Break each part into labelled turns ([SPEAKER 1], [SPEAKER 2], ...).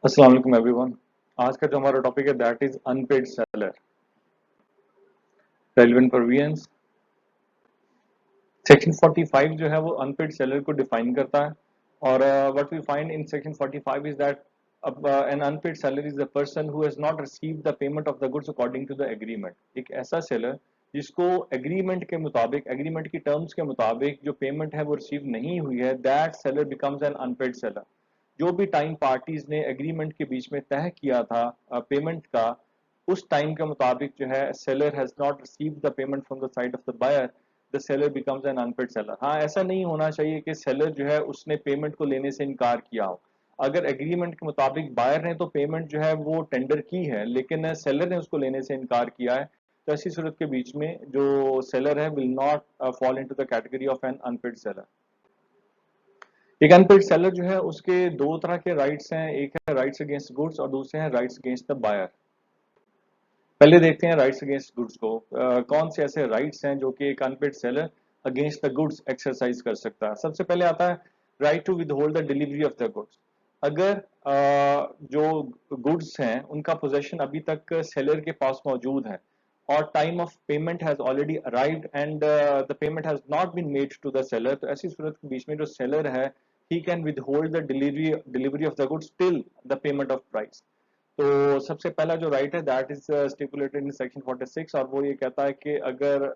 [SPEAKER 1] अस्सलाम वालेकुम एवरीवन। आज का जो हमारा टॉपिक है that is unpaid seller, relevant provisions. Section 45 जो है वो अनपेड सेलर को डिफाइन करता है और what we find in section 45 is that an unpaid seller is the person who has not received the payment of the goods according to the agreement. एक ऐसा seller जिसको एग्रीमेंट के मुताबिक, agreement की टर्म्स के मुताबिक जो पेमेंट है वो रिसीव नहीं हुई है, that seller becomes an unpaid seller. जो भी टाइम पार्टीज ने एग्रीमेंट के बीच में तय किया था पेमेंट का, उस टाइम के मुताबिक जो है seller has not receive the payment from the side of the buyer, the seller becomes an unpaid seller. हाँ, ऐसा नहीं होना चाहिए कि सेलर जो है उसने पेमेंट को लेने से इनकार किया हो। अगर एग्रीमेंट के मुताबिक बायर ने तो पेमेंट जो है वो टेंडर की है लेकिन सेलर ने उसको लेने से इनकार किया है, तो ऐसी सूरत के बीच में जो सेलर है will not fall into the category of an unpaid seller. एक अनपेड सेलर जो है उसके दो तरह के राइट्स हैं, एक है राइट्स अगेंस्ट गुड्स और दूसरे हैं राइट्स अगेंस्ट द बायर। पहले देखते हैं राइट्स अगेंस्ट गुड्स को। कौन से ऐसे राइट्स हैं जो कि एक unpaid seller against the goods exercise कर सकता है। सबसे पहले आता है right to withhold the delivery of the goods. अगर जो गुड्स हैं उनका पोजेशन अभी तक सेलर के पास मौजूद है और time of payment has already arrived and the payment has not been made to the seller, तो ऐसी सूरत के बीच में जो सेलर है he can withhold the delivery of the goods till the payment of price. तो सबसे पहला जो राइट है that is stipulated in section 46 और वो ये कहता है कि अगर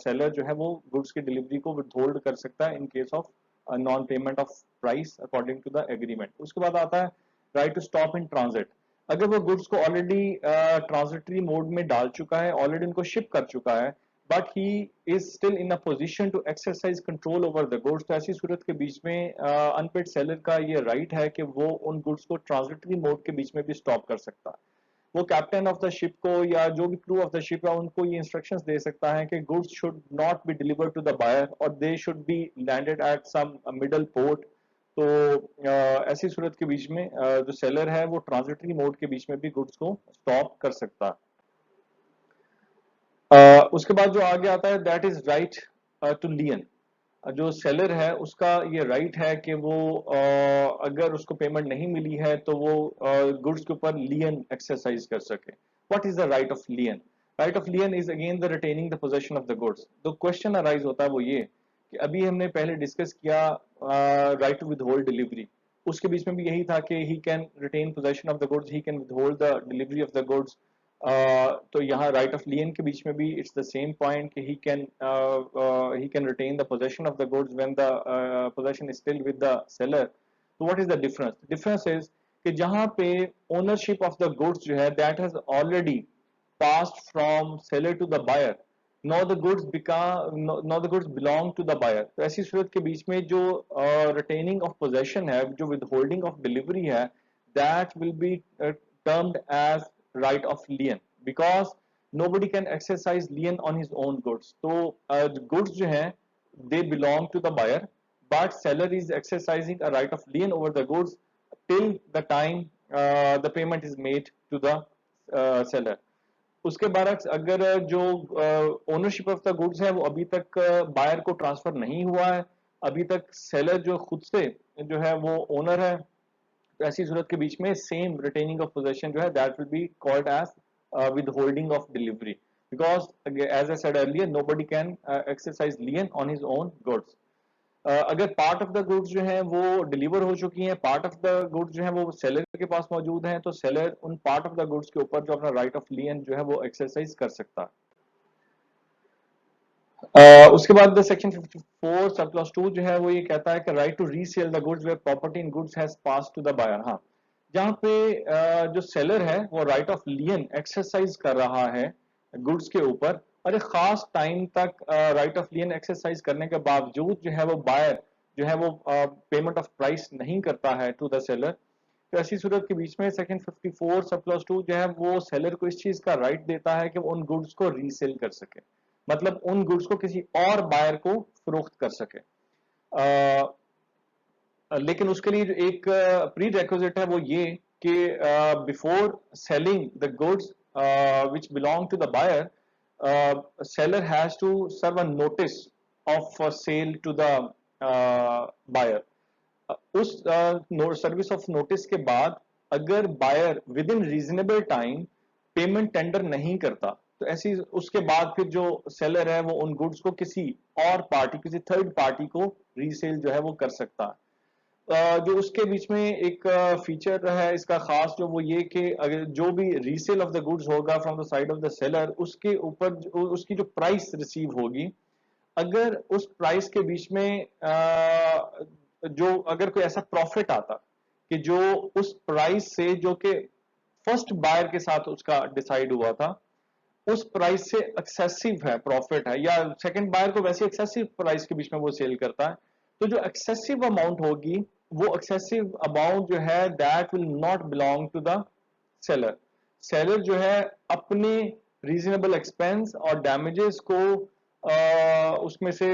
[SPEAKER 1] सेलर जो है वो गुड्स की डिलीवरी को विथहोल्ड कर सकता है in case of non payment of price according to the agreement. उसके बाद आता है right to stop in transit. अगर वो गुड्स को ऑलरेडी ट्रांजिटरी मोड में डाल चुका है, ऑलरेडी उनको शिप कर चुका है, but he is still in a position to exercise control over the goods, तो ऐसी सूरत के बीच में अनपेड सेलर का ये राइट है कि वो उन गुड्स को ट्रांजिटरी मोड के बीच में भी स्टॉप कर सकता है। वो कैप्टन ऑफ द शिप को या जो भी क्रू ऑफ द शिप है उनको ये इंस्ट्रक्शंस दे सकता है कि goods should not be delivered to the buyer और they should be landed at some middle port. तो ऐसी सूरत के बीच में जो सेलर है वो ट्रांजिटरी मोड के बीच में भी गुड्स को स्टॉप कर सकता है। उसके बाद जो आगे आता है that is right to lien. जो सेलर है उसका ये राइट है कि वो अगर उसको पेमेंट नहीं मिली है तो वो गुड्स के ऊपर लियन एक्सरसाइज कर सके। What is the right of लियन? Right of लियन is again the retaining the possession of the goods. तो क्वेश्चन अराइज होता है वो ये कि अभी हमने पहले डिस्कस किया राइट टू विदहोल्ड डिलीवरी, उसके बीच में भी यही था कि he can retain possession of the goods, he can withhold the delivery of the goods. तो यहाँ राइट ऑफ लियन के बीच में भी इट्स द सेम पॉइंट कि he can retain the possession of the goods when the possession is still with the seller. तो what is the difference? Difference is कि जहाँ पे ownership of the goods जो है that has already passed from seller to the buyer, now the goods become now the goods belong to the buyer। तो ऐसी सूरत के बीच में जो retaining of possession है, जो withholding of delivery है, that will be termed as right of lien because nobody can exercise lien on his own goods। तो goods जो हैं they belong to the buyer but seller is exercising a right of lien over the goods till the time the payment is made to the seller। उसके बाद अगर जो ownership of the goods है वो अभी तक बायर को transfer नहीं हुआ है, अभी तक सेलर जो खुद से जो है वो ओनर है, तो ऐसी सूरत के बीच में सेम रिटेनिंग ऑफ पोजेशन जो है that will be called as withholding of delivery because as I said earlier nobody can exercise lien on his own goods। अगर पार्ट ऑफ द गुड्स जो है वो डिलीवर हो चुकी हैं, पार्ट ऑफ द गुड्स जो है वो सेलर के पास मौजूद हैं, तो सेलर उन पार्ट ऑफ द गुड्स के ऊपर जो अपना राइट ऑफ लियन जो है वो एक्सरसाइज कर सकता है। उसके बाद सेक्शन 54 सब क्लॉज 2 जो है वो ये कहता है कि right to resale the goods where property in goods has pass to the buyer. हाँ, जहाँ पे जो सेलर है वो राइट ऑफ लियन एक्सरसाइज कर रहा है गुड्स के ऊपर और एक खास टाइम तक राइट ऑफ लियन एक्सरसाइज करने के बावजूद जो है वो बायर जो है वो पेमेंट ऑफ प्राइस नहीं करता है टू द सेलर, तो ऐसी सूरत के बीच में सेक्शन 54 सब क्लॉज 2 जो है वो सेलर को इस चीज का राइट देता है कि वो उन गुड्स को रीसेल कर सके, मतलब उन गुड्स को किसी और बायर को फरोख्त कर सके। लेकिन उसके लिए जो एक प्री रेक्विजिट है वो ये कि before selling the goods which belong to the buyer seller has to serve a notice of sale to the buyer. उस सर्विस ऑफ नोटिस के बाद अगर buyer within reasonable time payment tender नहीं करता, तो ऐसी उसके बाद फिर जो सेलर है वो उन गुड्स को किसी और पार्टी, किसी थर्ड पार्टी को रीसेल जो है वो कर सकता है। जो उसके बीच में एक फीचर है इसका खास, जो वो ये कि अगर जो भी रीसेल ऑफ द गुड्स होगा from the side of the seller, उसके ऊपर उसकी जो प्राइस रिसीव होगी, अगर उस प्राइस के बीच में जो अगर कोई ऐसा प्रॉफिट आता कि जो उस प्राइस से जो कि फर्स्ट बायर के साथ उसका डिसाइड हुआ था, उस प्राइस से एक्सेसिव है, प्रॉफिट है, या सेकंड बायर को वैसे एक्सेसिव प्राइस के बीच में वो सेल करता है, तो जो एक्सेसिव अमाउंट होगी, वो एक्सेसिव अमाउंट जो है that will not belong to the seller. Seller जो है अपने रीजनेबल एक्सपेंस और डैमेजेस को उसमें से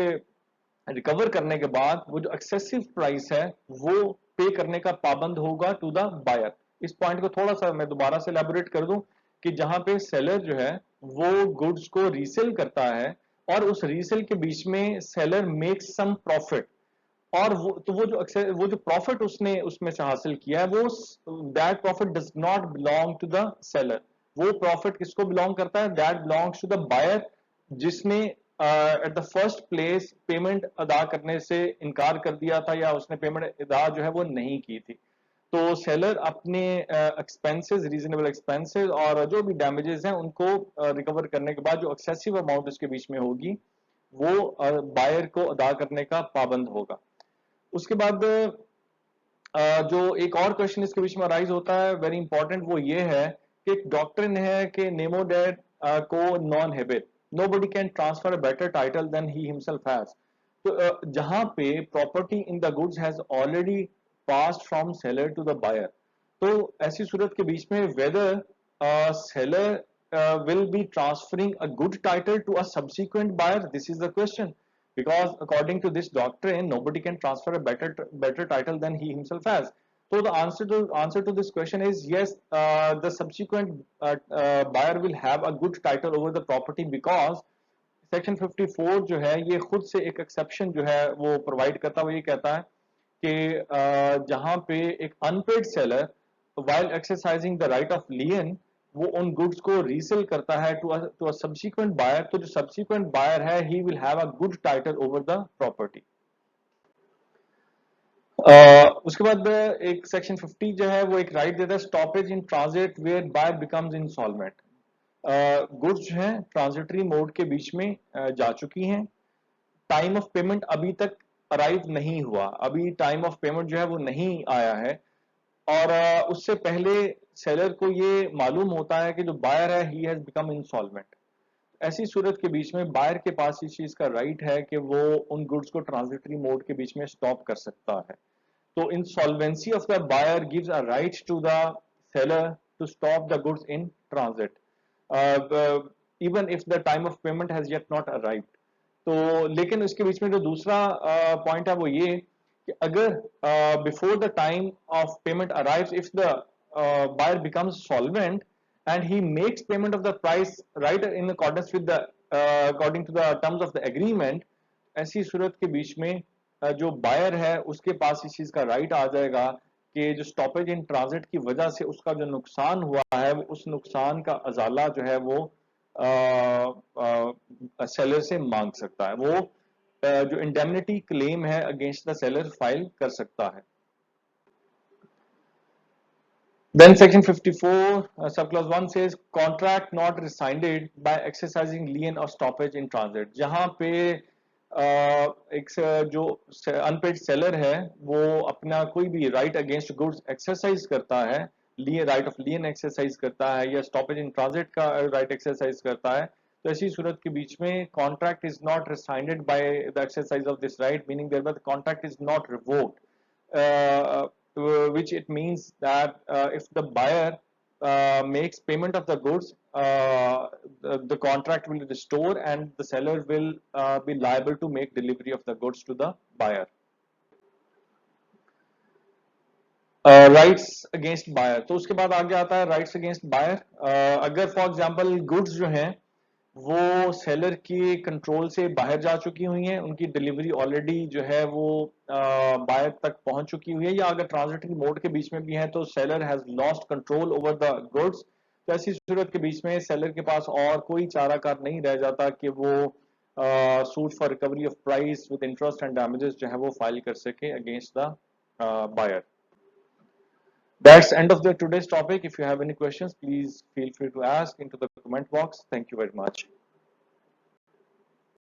[SPEAKER 1] रिकवर करने के बाद वो जो एक्सेसिव प्राइस है वो पे करने का पाबंद होगा टू द बायर। इस पॉइंट को थोड़ा सा मैं दोबारा से एलैबोरेट कर दूं कि जहां पे सेलर जो है वो गुड्स को रीसेल करता है और उस रीसेल के बीच में सेलर मेक्स सम प्रॉफिट, और वो जो प्रॉफिट उसने उसमें से हासिल किया है, वो that profit does not belong to the seller. वो प्रॉफिट किसको बिलोंग करता है? That belongs to the buyer, जिसने at the first place payment अदा करने से इनकार कर दिया था, या उसने पेमेंट अदा जो है वो नहीं की थी। तो सेलर अपने एक्सपेंसेस, रीजनेबल एक्सपेंसेस और जो भी डैमेजेस हैं उनको रिकवर करने के बाद जो एक्सेसिव अमाउंट उसके बीच में होगी, वो बायर को अदा करने का पाबंद होगा। उसके बाद जो एक और क्वेश्चन इसके बीच में अराइज होता है, वेरी इंपॉर्टेंट, वो ये है कि एक डॉक्ट्रिन है कि नेमो डेट को नॉन हेबिट, nobody can transfer a better title than he himself has. तो जहां पे property in the goods has already passed from seller to the buyer, तो ऐसी सूरत के बीच में whether seller will be transferring a good title to a subsequent buyer, this is the question, because according to this doctrine nobody can transfer a better title than he himself has. So the answer to this question is yes, the subsequent buyer will have a good title over the property, because section 54 जो है ये खुद से एक exception जो है वो provide करता है। वो ये कहता है कि जहां पे एक unpaid seller while exercising the right of lien वो उन गुड्स को रीसेल करता है टू अ सब्सिक्वेंट बायर, तो जो सब्सिक्वेंट बायर है he will have a good title over the property. उसके बाद एक सेक्शन 50 जो है वो एक राइट देता है stoppage in transit where buyer becomes insolvent. Goods जो है ट्रांजिटरी मोड के बीच में जा चुकी हैं, टाइम ऑफ पेमेंट अभी तक अराइव नहीं हुआ, अभी टाइम ऑफ पेमेंट जो है वो नहीं आया है, और उससे पहले सेलर को ये मालूम होता है कि जो बायर है ही हैज बिकम इंसॉल्वेंट। ऐसी सूरत के बीच में बायर के पास इस चीज का राइट है कि वो उन गुड्स को ट्रांजिटरी मोड के बीच में स्टॉप कर सकता है। तो insolvency of the buyer gives a right to the seller to stop the goods in transit even if the time of payment has yet not arrived. तो लेकिन इसके बीच में जो दूसरा पॉइंट है वो ये कि अगर before the time of payment arrives, if the buyer becomes solvent and he makes payment of the price right in accordance with the according to the terms of the agreement, ऐसी सूरत के बीच में जो बायर है उसके पास इस चीज का राइट आ जाएगा कि जो स्टॉपेज इन ट्रांजिट की वजह से उसका जो नुकसान हुआ है उस नुकसान का अजाला जो है वो सेलर से मांग सकता है, वो जो इंडेमनिटी क्लेम है अगेंस्ट द सेलर फाइल कर सकता है। Then section 54 subclause 1 says contract not rescinded by exercising lien or stoppage in transit। जहां पे एक जो अनपेड सेलर है वो अपना कोई भी राइट अगेंस्ट गुड्स एक्सरसाइज करता है, राइट ऑफ लियन एक्सरसाइज करता है या स्टॉपेज इन ट्रांजिट का राइट एक्सरसाइज करता है, तो ऐसी सूरत के बीच में contract is not rescinded by the exercise of this right, meaning there the contract is not revoked, which it means that if the buyer makes payment of the goods, the contract will restore and the seller will be liable to make delivery of the goods to the buyer. Rights against buyer, तो उसके बाद आगे आता है rights against buyer. अगर for example goods जो हैं वो सेलर के कंट्रोल से बाहर जा चुकी हुई हैं, उनकी डिलीवरी ऑलरेडी जो है वो बायर तक पहुंच चुकी हुई है, या अगर ट्रांजिटिंग मोड के बीच में भी है तो seller has lost control over the goods. तो ऐसी सूरत के बीच में सेलर के पास और कोई चाराकार नहीं रह जाता कि वो suit for recovery of price with interest and damages जो है वो फाइल कर सके against the buyer. That's end of the today's topic. If you have any questions, please feel free to ask into the comment box. Thank you very much.